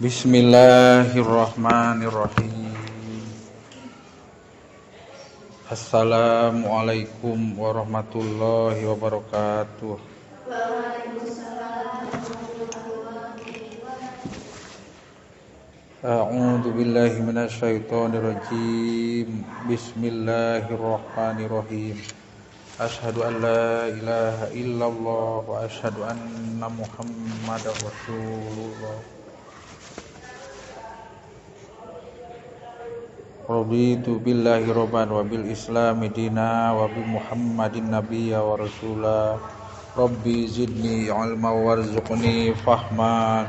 Bismillahirrahmanirrahim. Assalamualaikum warahmatullahi wabarakatuh. Waalaikumsalam warahmatullahi wabarakatuh. A'udzu billahi minasyaitonir rajim. Bismillahirrahmanirrahim. Asyhadu an la ilaha illallah wa asyhadu anna Muhammadar Rasulullah. Raditu billahi rabban wa bil islami dina wa bi Muhammadin nabiyya wa rasula. Rabbi zidni ilma warzuqni fahma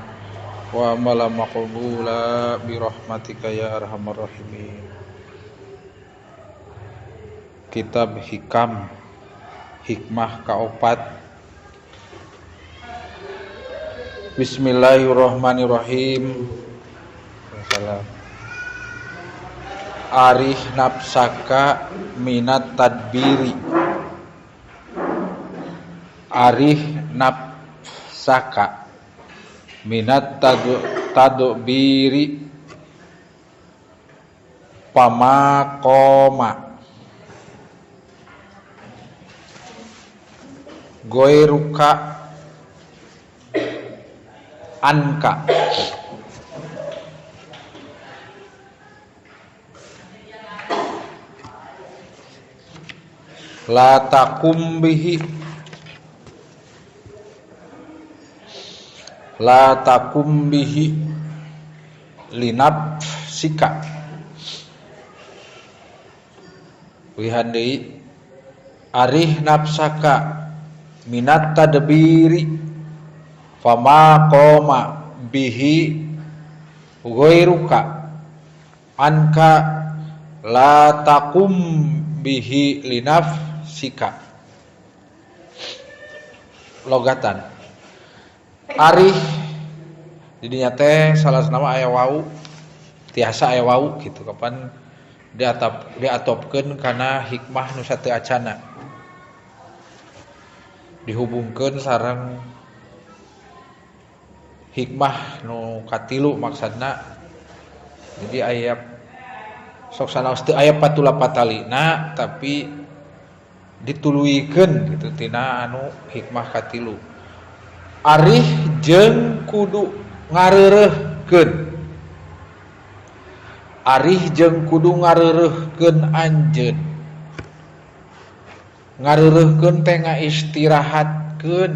wa amala maqbula bi rahmatika ya arhamar rahimin. Kitab Hikam, hikmah kaopat. Bismillahirrahmanirrahim. Salam. Arih nafsaka minat tadbiri. Arih nafsaka minat tadbiri pamakoma goiruka anka. La takum bihi linafsika. Lihat deui arih nafsaka minat tadbiri fama qoma bihi ghairuka anka la takum bihi linafsika. Logatan arih didinya teh salah nama aya wau tiasa aya wau gitu kapan diatopkeun kana hikmah nu sateu acana dihubungkeun sareng hikmah nu katilu maksudna. Jadi aya sok sanaos teu aya patula patalina tapi dituluikeun gitu tina anu hikmah katilu. Arih jeung kudu ngareureuhkeun. Arih jeung kudu ngareureuhkeun anjeun. Ngareureuhkeun teh ngaistirahatkeun.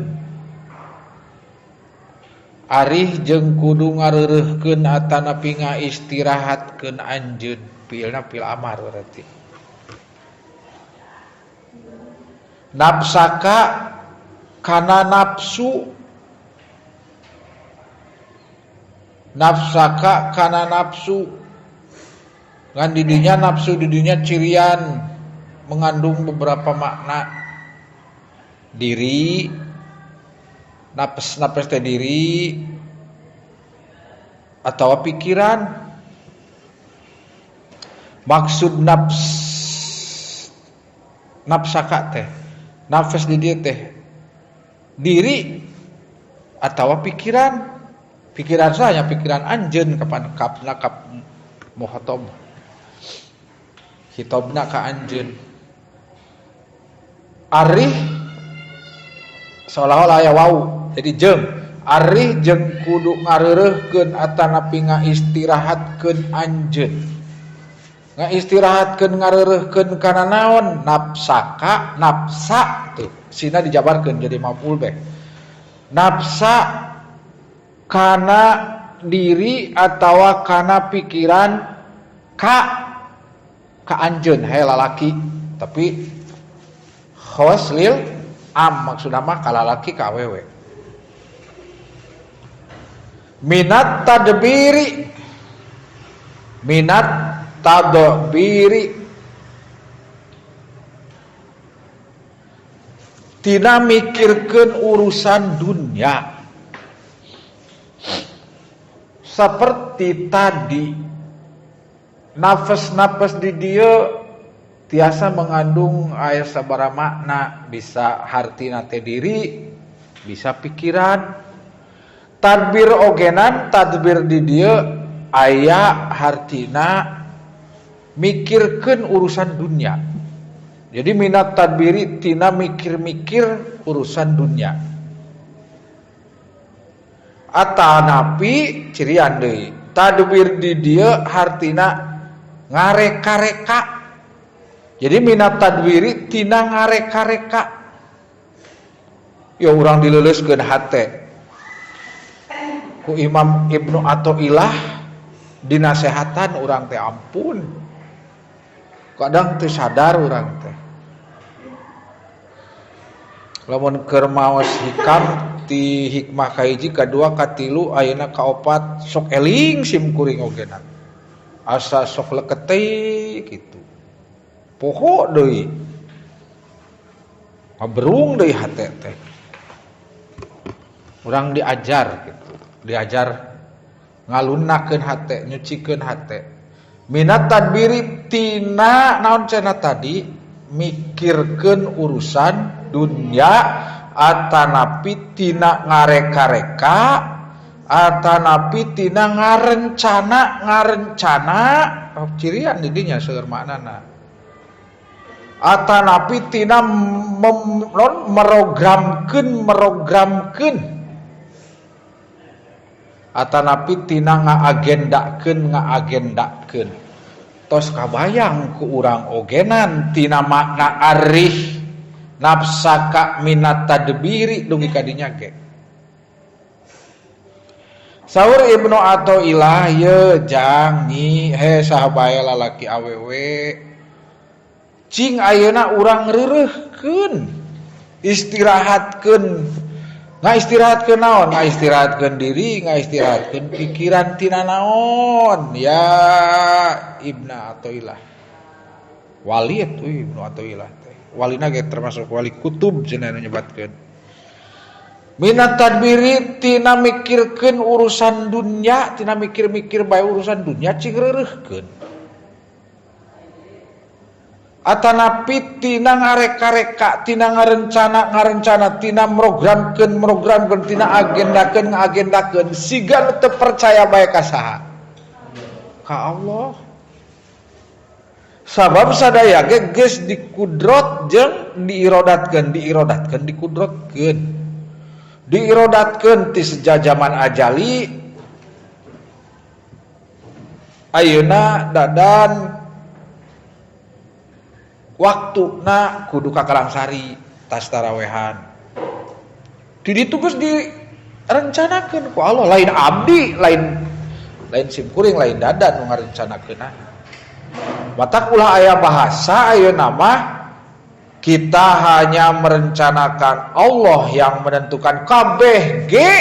Arih jeung kudu ngareureuhkeun atanapi ngaistirahatkeun anjeun. Pilna pil amar berarti. Nafsaka kana nafsu. Nafsaka kana nafsu. Ngan didinya nafsu didinya cirian mengandung beberapa makna. Diri, nafs teh diri atau pikiran. Maksud nafsaka teh nafas di dia teh diri atau pikiran saya pikiran anjeun kapan kapna kap muhatab hitobna ka anjeun. Arih seolah-olah aya wau jadi jeung arih jeung kudu ngareureuhkeun atanapi ngaistirahatkeun anjeun. Ngaistirahatkeun ngareureuhkeun kana naon? Nafsaka, nafsa tuh sina dijabarkeun jadi maf'ul beh. Nafsa kana diri atawa kana pikiran ka anjeun he lalaki tapi khawas lil am maksudna mah ka lalaki ka awewe. Minat tadbiri tina mikirkeun urusan dunia. Seperti tadi nafas di dia tiasa mengandung aya sabaraha makna, bisa hartina teh diri, bisa pikiran. Tadbir ogenan, tadbir di dieu aya hartina mikirkeun urusan dunia. Jadi minat tadbiri tina mikir-mikir urusan dunia. Atanapi cirian deui. Tadbir di dieu hartina ngareka-reka. Jadi minat tadbiri tina ngareka-reka. Ya urang dileuleuskeun hate ku Imam Ibnu Athaillah dinasehatan urang teh ampun. Kadang teu sadar urang teh. Lamun keur maos hikam ti hikmah kahiji, kadua, katilu, ayeuna kaopat sok eling sim kuring ogenan. Asa sok leuket teh kitu. Poho deui. Ngaberung deui hate teh. Urang diajar gitu. Diajar ngalunnakeun hate, nyucikeun hate. Minat tadbiri tina naon cenah tadi mikirkeun urusan dunia atanapi tina ngareka-reka atanapi tina ngarencana cirian di dinya seueur maknana atanapi tina merogramkeun atanapi tina ngaagendakeun tos kabayang ku urang ogenan tina makna arih nafsaka minat tadbiri dungi kadinya ge. Saur Ibnu Athaillah ye jang nyi he sahabae lalaki awewe cing ayeuna urang reureuhkeun istirahatkeun ngaistirahatkeun naon ngaistirahatkeun diri ngaistirahatkeun pikiran tina naon ya Ibnu Athaillah wali atuh Ibnu Athaillah walina ge termasuk wali kutub cenah nyebatkeun minat tadbiri tina mikirkeun urusan dunia tina mikir-mikir bae urusan dunia cing reureuhkeun atanapi tina ngareka-reka tina ngarencana tina merogramkeun tina agendakeun siga teu percaya bae ka saha ka Allah. Sabab sadaya ge geus dikudrot jeung diirodatkeun ti sejajaman ajali ayeuna dadan waktuna kudu ka Kalangsari tas tarawehan di ditu geus direncanakeun ku Allah lain abdi lain sim kuring lain dadan nu ngarencanakeunana. Matak ulah aya bahasa ayeuna mah kita hanya merencanakan Allah yang menentukan kabeh ge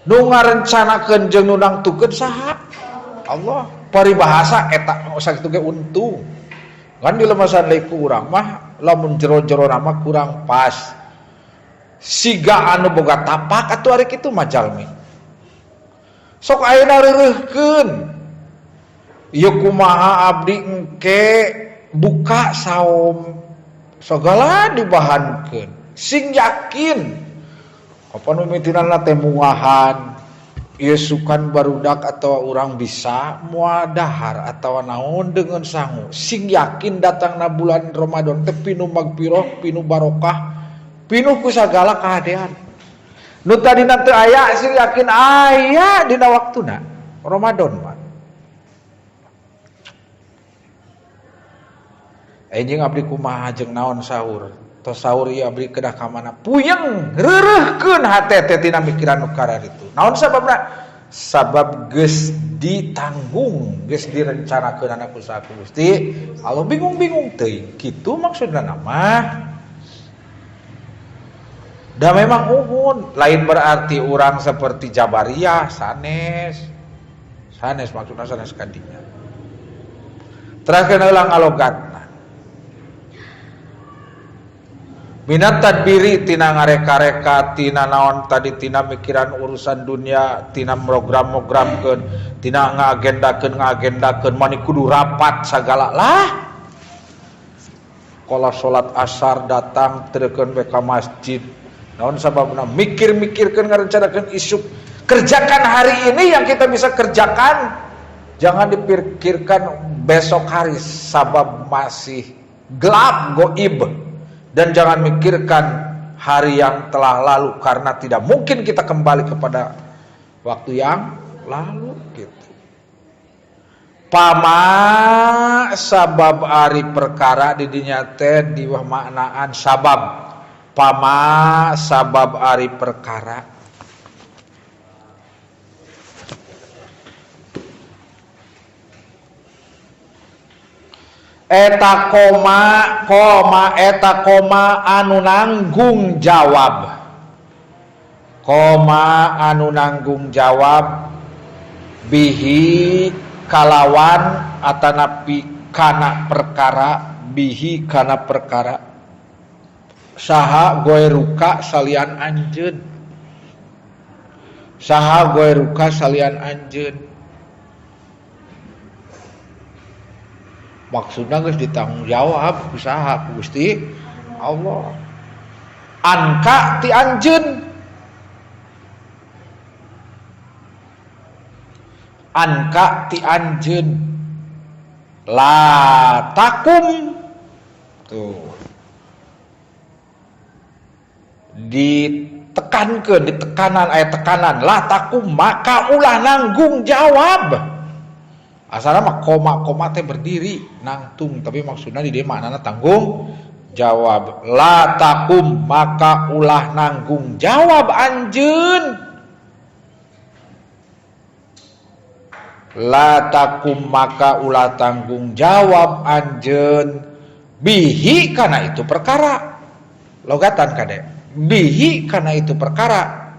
nu ngarencanakeun jeung nu nangtukeun saha Allah paribahasa eta sakitu ge untung kan dilemasan deui ku urang mah lamun jero-jero nama kurang pas siga anu boga tapak atuh ari kitu mah jalmi sok ayeuna reureuhkeun ieu kumaha abdi engke buka saum segala dibahankeun sing yakin apa nu mitinana teh muahan ieu sukan barudak atawa urang bisa moal dahar atawa naon dengan sangu sing yakin datangna bulan Ramadan teh pinuh magfirah pinuh barokah pinuh ku sagala kahadean nu tadina teu aya sing yakin aya dina waktuna Ramadan mah enjing abdi kumaha jeung naon sahur tos sahur ieu abdi kedah ka mana puyeng reureuhkeun hate teh tina mikiran nu karar itu naon sababna sabab geus ditanggung geus direncanakeun anak usaha ku Gusti Allah bingung-bingung teuing kitu maksudna mah da memang uhun lain berarti urang seperti Jabariyah sanes maksudna sanes kadinya terakhir ulang alogatna minat tadbiri tina ngareka-reka tina naon tadi tina mikiran urusan dunia tina program-programkeun tina ngagendakeun mani kudu rapat sagala lah kala salat asar datang tereukeun we ka masjid Naon sababna? Mikir-mikirkeun ngarencanakeun isu. Kerjakan hari ini yang kita bisa kerjakan. Jangan dipikirkan besok hari, sabab masih gelap goib. Dan jangan mikirkan hari yang telah lalu, karena tidak mungkin kita kembali kepada waktu yang lalu gitu. Pama sabab ari perkara di dinya teh diwah maknaan sabab. Pama sabab ari perkara. Eta koma anu nanggung jawab. Koma anu nanggung jawab bihi kalawan atanapi kana perkara, bihi kana perkara. Saha goeruka salian anjeun. Saha goeruka salian anjeun. Maksudnya geus ditanggung jawab usaha Gusti Allah. Anka ti anjeun. Anka ti anjeun. La takum. Tuh. Ditekankeun, ditekanan aya tekanan. La takum maka ulah nanggung jawab. Asalna mah koma teh berdiri nangtung, tapi maksudnya di dieu maknana tanggung jawab. La takum maka ulah nanggung jawab anjeun. La takum maka ulah tanggung jawab anjeun bihi kana itu perkara. Logatan kade. Bihi kana itu perkara.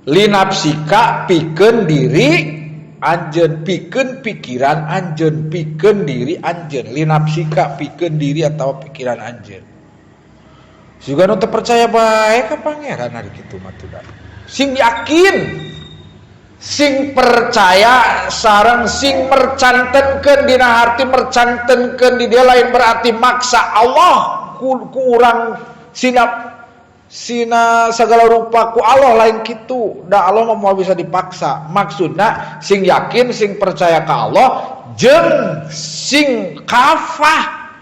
Linapsika pikeun diri anjeun, pikeun pikiran anjeun, pikeun diri anjeun. Linapsika pikeun diri atau pikiran anjeun. Juga nu teu percaya bae ka pangeran ari kitu mah teh. Sing yakin, sing percaya sareng sing mercantenkeun dina hati, mercantenkeun di dia lain berarti maksa Allah ku urang sina segala rupa ku Allah lain kitu. Da Allah mah bisa dipaksa. Maksudna sing yakin, sing percaya ka Allah jeung sing kafah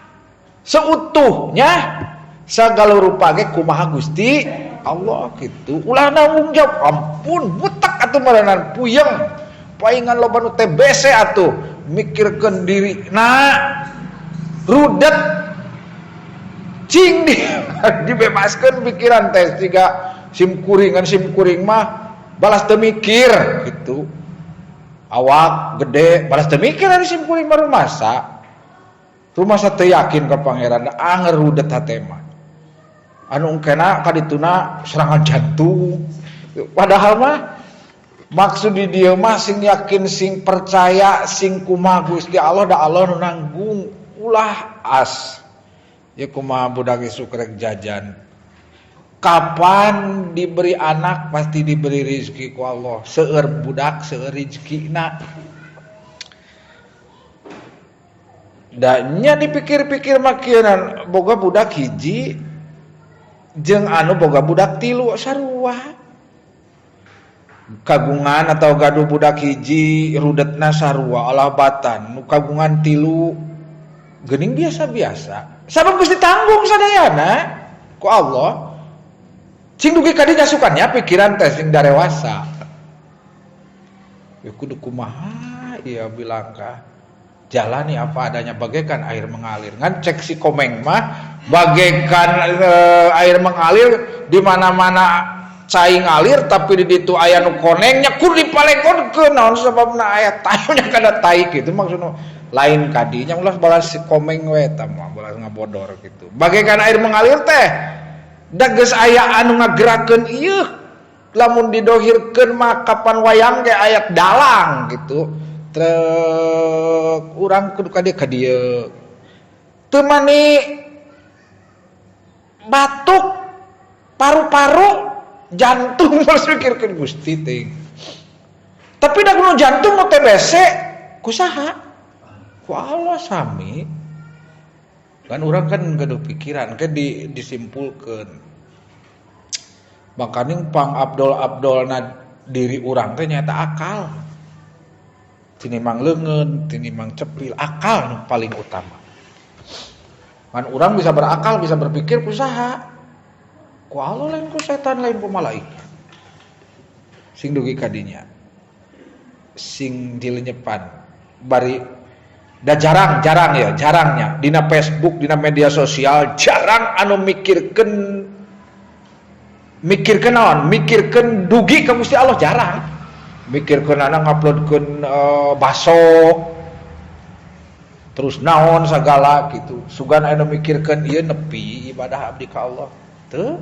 seutuhnya segala rupa ge kumaha Gusti Allah gitu. Ulah nanggung jawab. Ampun butak atuh maranan puyeng. Paingan loba nu TBC atuh mikirkeun diri. Nah, rudet cing dibebaskan pikiran teh tiga sim kuring mah balas teu mikir gitu. Awak gede balas teu mikir ari sim kuring mah rumasa teu yakin ka pangeran anger rudet hate mah. Anu engkena kadituna serangan jantung. Padahal mah maksud di dieu mah sing yakin, sing percaya, sing kumaha Gusti Allah da Allah nu nanggung ulah as. Ya kumaha budak isu krek jajan. Kapan diberi anak pasti diberi rezeki ku Allah. Seueur budak seueur rezekina. Da nya dipikir-pikir makieunan boga budak hiji jeung anu boga budak tilu sarua. Kagungan atau gaduh budak hiji rudetna sarua alabatan, nu kagungan tilu geuning biasa-biasa. Sabab geus ditanggung sadayana ku Allah. Sing dugi ka dinya sukannya pikiran teh sing darewasa. Ya kudu kumaha ieu bilangkah. Jalani apa adanya bagaikan air mengalir. Ngan cek si Komeng mah bagaikan air mengalir di mana-mana cai ngalir tapi di ditu aya nu konengnya kudu dipalekonkeun naon sababna aya tayunya kada tai kitu maksudna. Lain kadinya ulah balas si Komeng we eta mah balas ngabodor gitu. Bagaikan air mengalir teh da geus aya anu ngagerakeun ieu lamun didohirkeun mah kapan wayang ge aya dalang gitu. Trek urang kudu ka dieu. Teu mani batuk paru-paru jantung harus mikirkeun Gusti teh. Tapi da kudu jantung nu TBC kusaha? Ku Allah sami. Kan urang kan gaduh pikiran kan disimpulkeun. Makanya pang abdol-abdolna diri urang teh nyata akal. Tinimang leungeun, tinimang cepil, akal nu paling utama. Kan urang bisa berakal, bisa berpikir kusaha. Ku Allah lain ku setan, lain ku malaikat. Sing dugi kadinya. Sing dilenyepan. Bari da jarangnya dina Facebook, dina media sosial jarang anu mikirkeun naon, mikirkeun dugi ka Gusti Allah jarang. Mikirkeun ana nguploadkeun baso terus naon sagala gitu. Sugan anu mikirkeun ieu nepi ibadah abdi ka Allah. Teu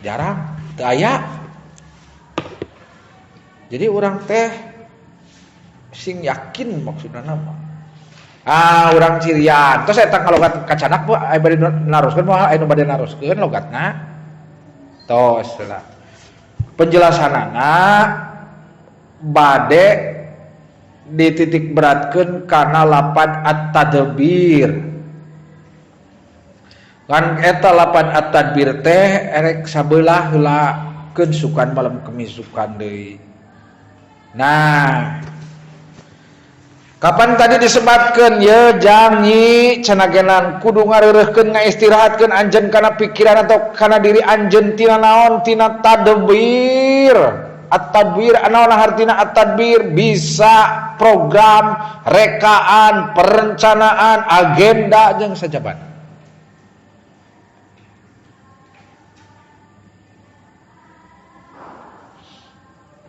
jarang, teu aya. Jadi urang teh sing yakin maksudna nama. Urang cirian. Terus eta kalogat kacadak bu, aya bade naroskeun moal aya nu bade naroskeun logatna. Tos lah. Penjelasanana bade dititik beratkeun kana lapad at-tadbir. Kan eta lapad at-tadbir teh erek sabeula heulakeun sukan malam kemisukan deui. Nah, kapan tadi disebutkan ya jangi cenah kudu ngareureuhkeun ngaistirahatkeun anjeun kana pikiran atau kana diri anjeun tina naon tina tadbir. At-tadbir anaon artina at-tadbir bisa program, rekaan, perencanaan, agenda jeung sajaban.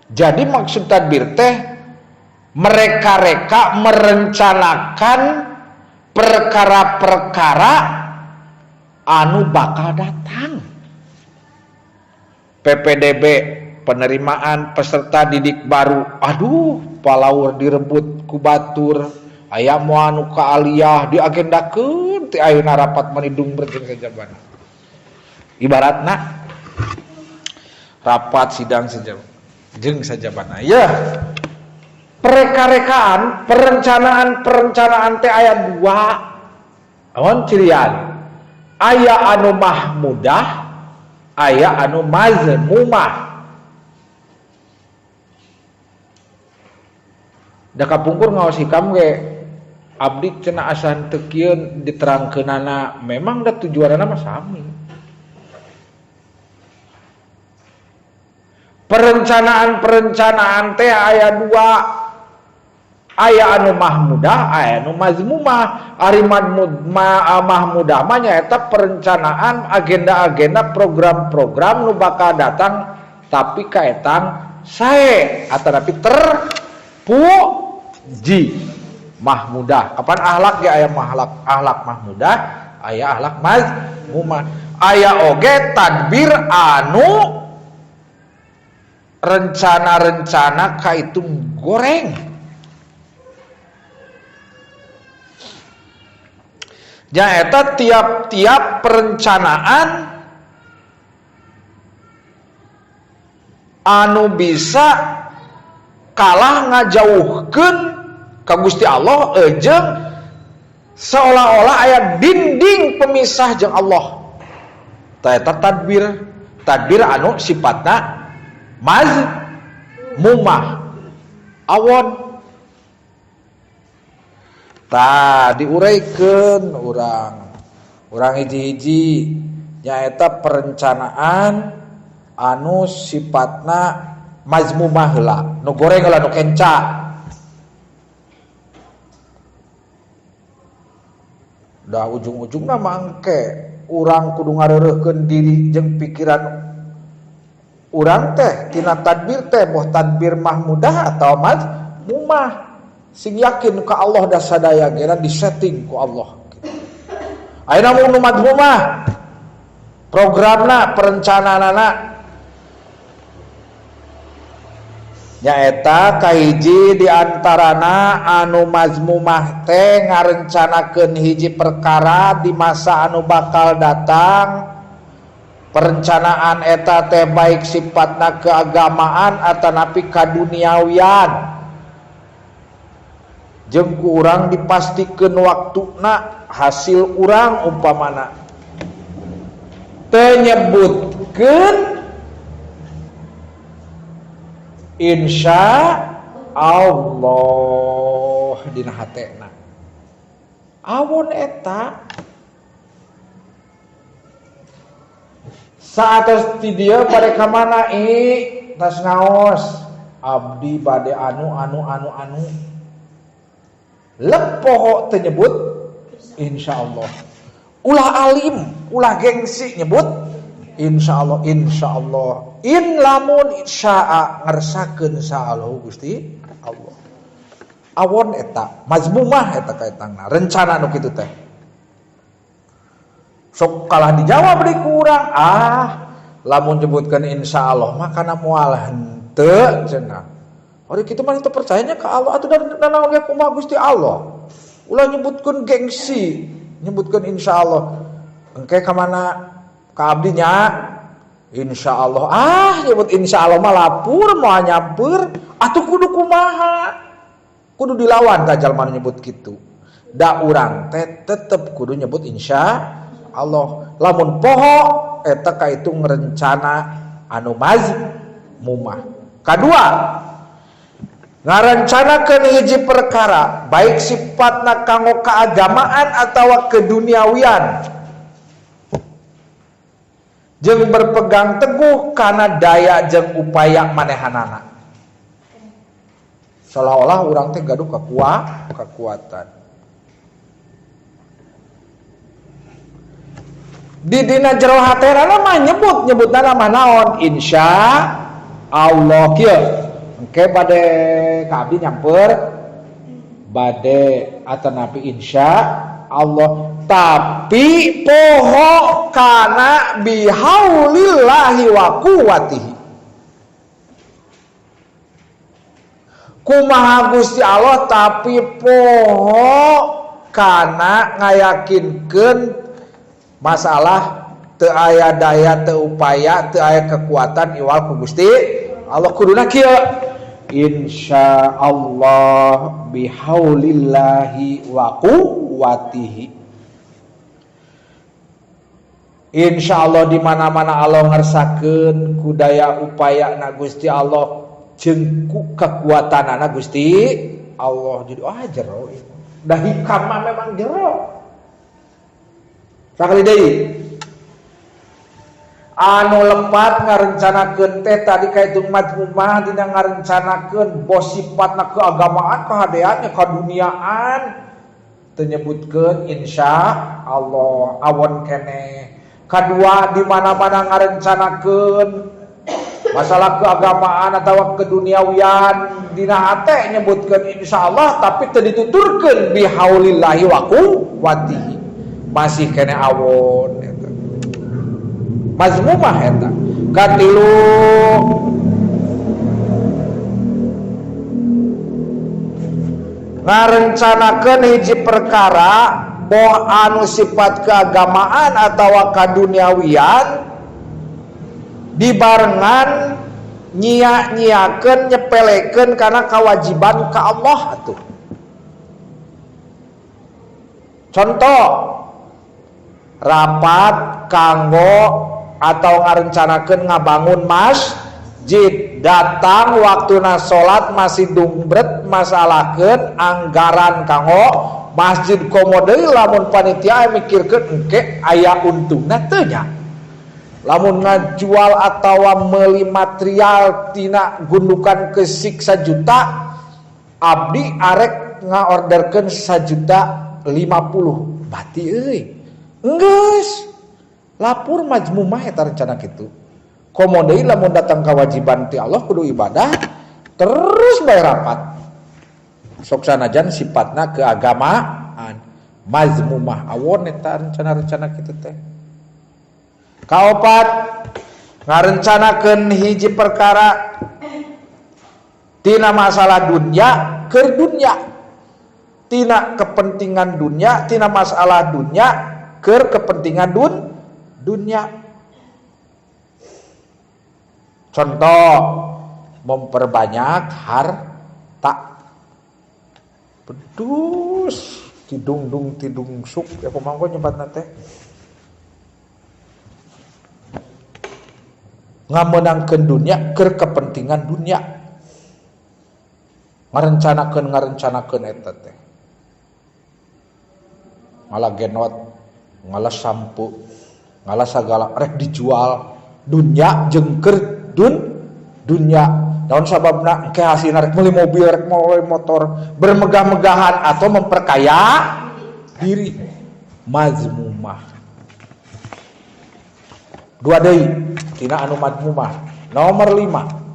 Jadi maksud tadbir teh mereka merencanakan perkara-perkara anu bakal datang. PPDB, penerimaan peserta didik baru. Aduh, palaur direbut ku batur. Aya moal anu ka aliyah diagendakeun ti ayeuna rapat manidung berjing sajaban. Ibaratna rapat sidang sajaban. Jeung sajaban ya. Pereka-rekaan, perencanaan teh aya 2. Awan cirian. Aya anu mahmudah, aya anu mazmumah. Da kapungkur ngaos hikam ge abdi cenah asa teu kieu diterangkeunana, memang da tujuanna mah sami. Perencanaan teh aya 2. Aya anu mahmudah, aya anu mazmumah. Ari mahmudah mah nyaeta perencanaan agenda-agenda program-program nu bakal datang tapi kaetang sae ataupun terpuji. Mahmudah. Kapan akhlak ge aya akhlak mahmudah, aya akhlak mazmumah. Aya oge tadbir anu rencana-rencana kaitu goreng. Nyaeta tiap-tiap perencanaan anu bisa kalah ngajauhkeun ka Gusti Allah jeung seolah-olah aya dinding pemisah jeung Allah. Eta tadbir anu sifatna mazmumah awon. Tadi diuraykeun urang hiji-hiji nyaeta perencanaan anu sifatna mazmumah heula, nu goreng heula nu kenca. Da ujung-ujungna mangke urang kudu ngareureuhkeun diri jeung pikiran urang teh tina tadbir teh moh tadbir mahmudah atau mazmumah. Sing yakin ka Allah da sadaya geuna disetting ku Allah. Ayeuna mun nu mazmumah programna perencanaanna nyaeta kahiji diantarana anu mazmumah teh ngarencanakeun hiji perkara di masa anu bakal datang. Perencanaan eta teh baik sifatna keagamaan atanapi kaduniawian. Jeung ku urang dipastikeun waktuna hasil urang umpamana teu nyebutkeun insya Allah dina hatena. Awon eta saatos ti dieu bade ka mana tas ngaos abdi bade anu lepoho teu nyebut insyaallah. Ulah alim, ulah gengsi nyebut insyaallah. In lamun syaa ngersakakeun saallah Gusti Allah. Awon eta mazmumah eta kaitangna rencana nu kitu teh. Sok kalah dijawab deui kurang. Lamun nyebutkeun insyaallah mah kana moal henteu cenah. Ari kitu mah teu percayanya ka Allah atuh dan naon ge kumaha Gusti Allah. Ulah nyebutkeun gengsi, nyebutkeun insyaallah. Engke ka mana ka abdi nya insyaallah. Nyebut insyaallah mah lapur moal nyampeur atuh kudu kumaha? Kudu dilawan ka jalma nyebut kitu. Da urang teh tetep kudu nyebut insyaallah. Lamun poho eta kaitu ngrencana anu mazmumah. Kadua, ngarencanakeun hiji perkara baik sifatna kanggo keagamaan atawa keduniawian. Jeung berpegang teguh kana daya jeung upaya manehanana. Seolah-olah urang teh gaduh kekuatan. Di dina jero hatena mah nyebutna mah naon? Insyaallah kieu. Engke bade ka abdi nyamper bade atanapi insyaallah tapi poho kana bihaulillahi wa quwwatihi. Kumaha Gusti Allah tapi poho kana ngayakinkeun masalah teu aya daya teu upaya teu aya kekuatan iwal ku Gusti Allah kuduna kieu insyaallah bihaulillahi wa quwwatihi. Insyaallah di mana-mana Allah ngersakeun ku daya upaya na Gusti Allah jeung ku kekuatanana Gusti Allah. Jadi jero da hikam mah memang jero. Sakali deui anu lepat ngarencanakeun teh tadi kaitu mazmumah dina ngarencanakeun bos sifatna keagamaan kahadeannya kaduniaan teu nyebutkeun insyaallah awon keneh. Kadua di mana-mana ngarencanakeun masalah keagamaan atau keduniawian dina hate nyebutkeun insyaallah tapi teu dituturkeun bihaulillahi wa quwwatihi masih kene awon eta mazmumah eta. Katilu ngarencanakeun hiji perkara boh anu sifat keagamaan atawa kaduniawian dibarengan nyia-nyiakeun nyepelekeun kana kewajiban ka Allah atuh. Contoh rapat kanggo atau ngarencanakeun ngabangun masjid, datang waktuna salat masih dumbret masalahkeun anggaran kanggo masjid komodei lamun panitia mikirkeun engke aya untungna teu nya. Lamun ngajual atawa meuli material tina gundukan ke 1 juta abdi arek ngaorderkeun 1.050.000 bati euy. Enggeus lapur majmumah eta rencana kitu. Komodei lamun datang kewajiban ti Allah kudu ibadah terus bae rapat. Sok sanajan sifatna keagamaan mazmumah awon eta rencana-rencana kitu teh. Kaopat ngarencanakeun hiji perkara tina masalah dunya keur dunya, tina kepentingan dunya, tina masalah dunya keur kepentingan dunya. Contoh memperbanyak harta. Pedus tidung suk ya pemangko nyebatna teh. Ngamenangkeun dunya keur kepentingan dunya. ngarencanakeun eta teh. Ngalah genot, ngalah sampo, ngalah sagala rek dijual dunya jeung keur dunya. Naon sababna engke hasilna rek meuli mobil, rek meuli motor, bermegah-megahan atau memperkaya diri. Mazmumah. Dua deui tina anu mazmumah. Nomor 5.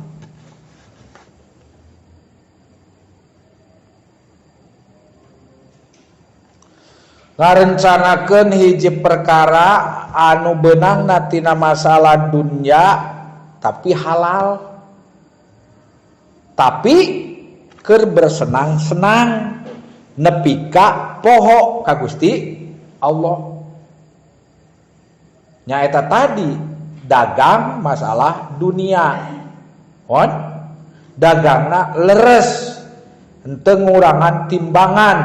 Ngarencanakeun hiji perkara anu beunangna tina masalah dunya tapi halal, tapi keur bersenang-senang nepi ka poho ka Gusti Allah. Nyaeta tadi dagang masalah dunia. Dagangna leres, henteu ngurangan timbangan.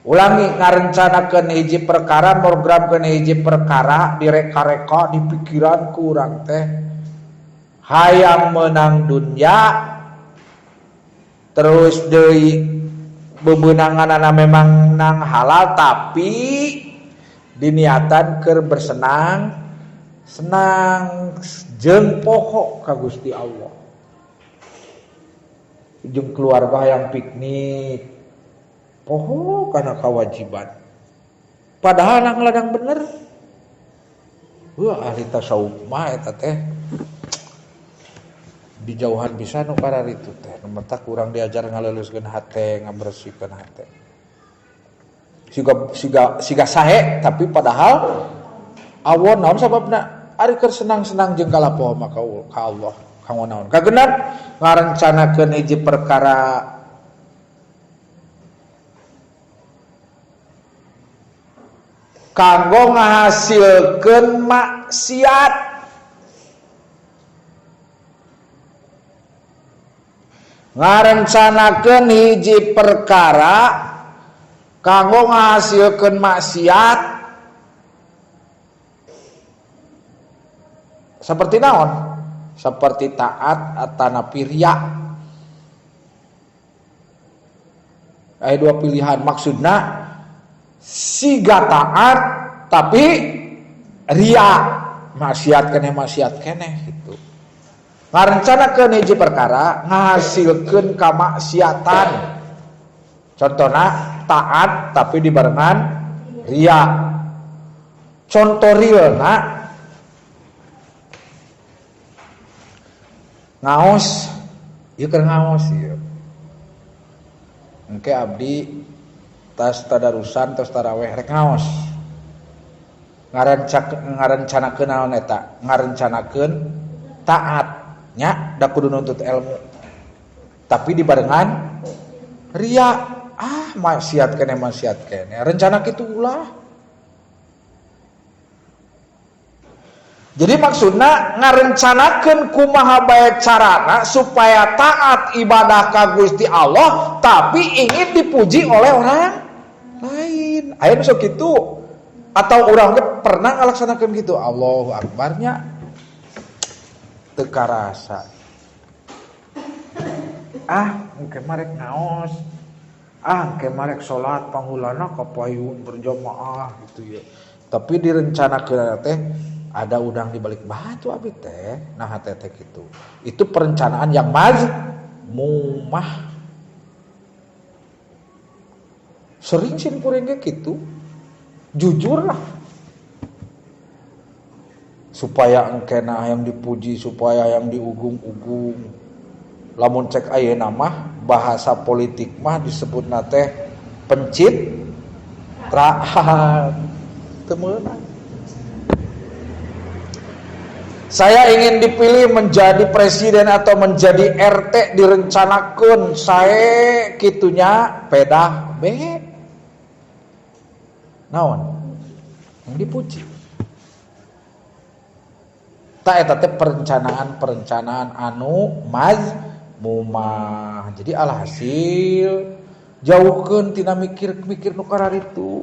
Ulangi, ngarencanakeun hiji perkara, programkeun hiji perkara, direka-reka di pikiran kurang teh hayang menang dunya, terus deui bebeunanganna memang nang halal tapi diniatan keur bersenang senang jeung poho ka Gusti Allah. Jeung keluarga yang piknik poho karena kewajiban. Padahal nang ladang bener. Ahli tasawuf mah eta teh dijauhan bisa nu kararitu teh. Nu mata kurang diajar ngaleluskeun hate, ngabersihkeun hate. Siga sahe tapi padahal awon naon sababna ari keur senang-senang jeung kalapoh mah ka Allah. Kanggo naon? Kagenep ngarencanakeun hiji perkara kanggo ngahasilkeun maksiat. Ngarencanakeun hiji perkara kanggo ngahasilkeun maksiat seperti naon? Seperti taat atanapi riya. Aya dua pilihan, maksudna siga taat tapi ria, maksiat keneh gitu. Ngarencanakeun hiji perkara ngahasilkeun kamaksiatan. Contohna taat tapi dibarengan ria. Contoh realna ngaos, ieu keur ngaos ieu. Engke abdi tas tadarusan tos taraweh rek ngaos. Ngarencanakeun naon eta? Ngarencanakeun taat nya da kudu nuntut ilmu. Tapi dibarengan ria, maksiat keneh. Rencana kitu ulah. Jadi maksudna ngarencanakeun kumaha bae carana supaya taat ibadah ka Gusti Allah tapi ingin dipuji oleh orang lain. Aya nu sok kitu. Atau urang ge pernah ngalaksanakeun gitu. Allahu Akbarnya teu karasa. Engke marek ngaos. Engke marek salat panghulana kapayun berjamaah gitu ya. Tapi direncanakeun teh ada udang di balik batu abi teh. Nah teh gitu. Itu perencanaan yang mazmumah. Sering sih kuring ge kitu. Jujur lah. Supaya engkena yang dipuji, supaya yang diugung-ugung. Lamun cek ayeuna mah bahasa politik mah disebutna teh pencitraan. Teu meunang. Saya ingin dipilih menjadi presiden atau menjadi RT direncanakeun sae kitunya pedah be. Naon? Yang dipuji. Ta eta teh perencanaan anu mazmumah. Jadi alhasil jauhkeun tina mikir-mikir nu kararitu.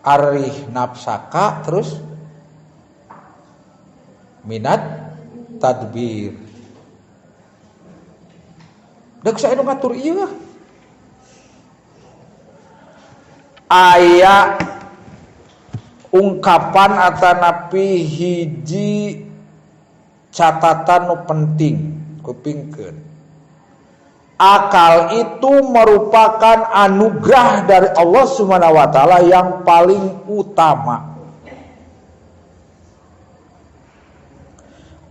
Arih nafsaka terus minat tadbir. Deuk sae nu ngatur ieu. Aya ungkapan atanapi hiji catatan nu penting kupingkeun. Akal itu merupakan anugerah dari Allah Subhanahu wa taala yang paling utama.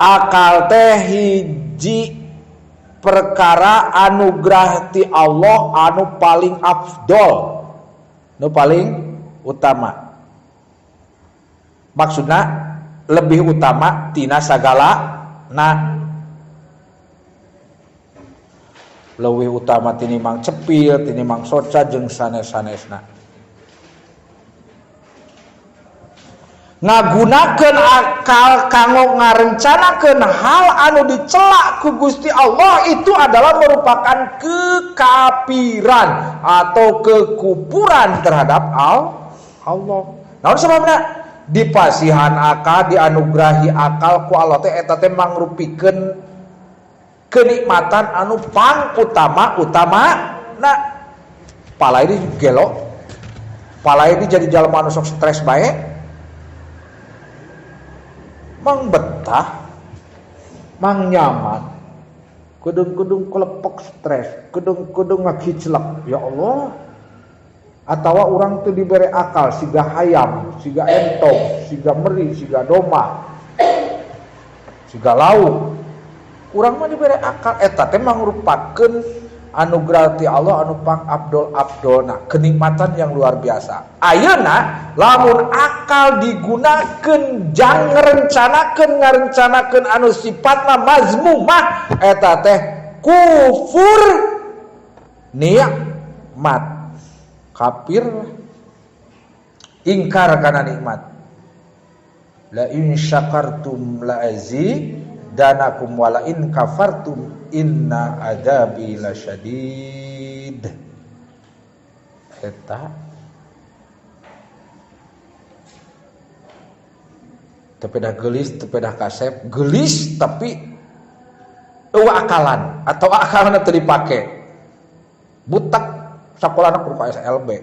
Akal teh hiji perkara anugerah ti Allah anu paling afdol, nu paling utama. Maksudna lebih utama tina sagala leuwih utama tinimang cepil, tinimang soca jeung sanes-sanesna. Ngagunakeun akal kanggo ngarencanakeun hal anu dicela ku Gusti Allah itu adalah merupakan kekafiran atau kekufuran terhadap Allah. Naon sababna? Dipasihan akal, dianugerahi akal ku Allah teh eta teh mangrupikeun kenikmatan anu pang utama palai di gelo, palai di jadi jalma anu sok stres bae, mang betah, mang nyaman, kudung kelepek stres, kudung ngakiclek, ya Allah. Atawa urang teu dibere akal, siga hayam, siga entong, siga meri, siga doma, siga lauk. Urang mah dibere akal eta teh mangrupakeun anugerah ti Allah anu pang abdol-abdolna, kenikmatan yang luar biasa. Ayeuna lamun akal digunakeun jang ngarencanakeun anu sifatna mazmumah eta teh kufur nikmat, kafir, ingkar kana nikmat. La in syakartum la danakum wala in kafartum inna adabi lasyadid. Eta tepedah gelis, tepedah kasep, gelis tapi eueuh akalan atau akalna teu dipake. Butak sakolana kudu ka SLB.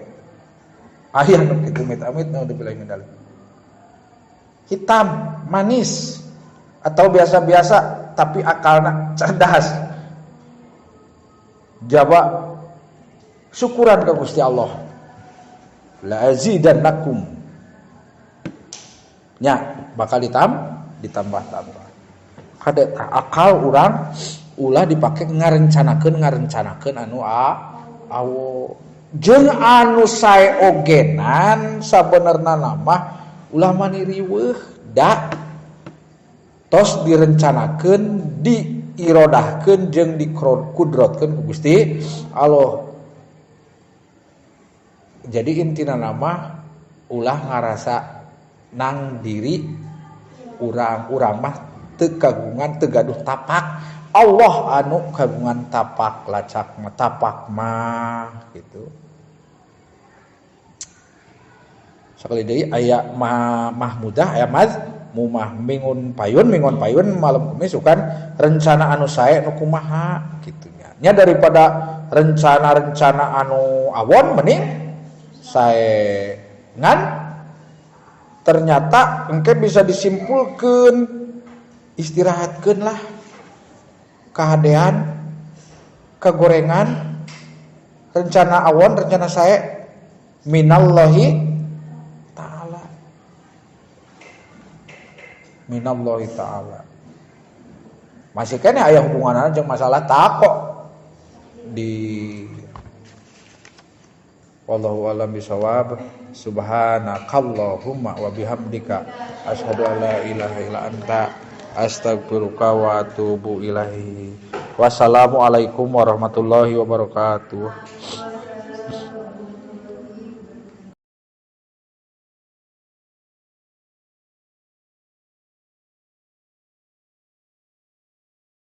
Aya nu kitu mit-amit nu dipilih medali. Hitam, manis atau biasa-biasa tapi akalna cerdas. Jawab syukuran ke Gusti Allah. La azidannakum. Nya bakal ditambah-tambah. Kada akal urang ulah dipake ngarencanakeun anu awo. Jeung anu sae ogenan sabenerna mah ulah mani riweuh da tos direncanakeun, diirodahkeun jeung dikudrotkeun ku Gusti Allah. Jadi intina nama ulah ngarasa nang diri urang mah teu kagungan, teu gaduh tapak. Allah anu kagungan tapak, lacak mah tapak mah gitu. Sakali deui aya mahmudah aya mumah mingun payun malam Kamis kan rencana anu sae nu kumaha kitu nya daripada rencana anu awon mending sae ngan ternyata engke bisa disimpulkeun istirahatkeun lah kahadean kagorengan rencana awon rencana sae minallahi ta'ala. Masih kene aya hubunganna jeung masalah takok di wallahu a'lam bisawab. Subhanakallahumma wa bihamdika asyhadu an la ilaha illa anta astaghfiruka wa atubu ilaihi. Wassalamualaikum warahmatullahi wabarakatuh.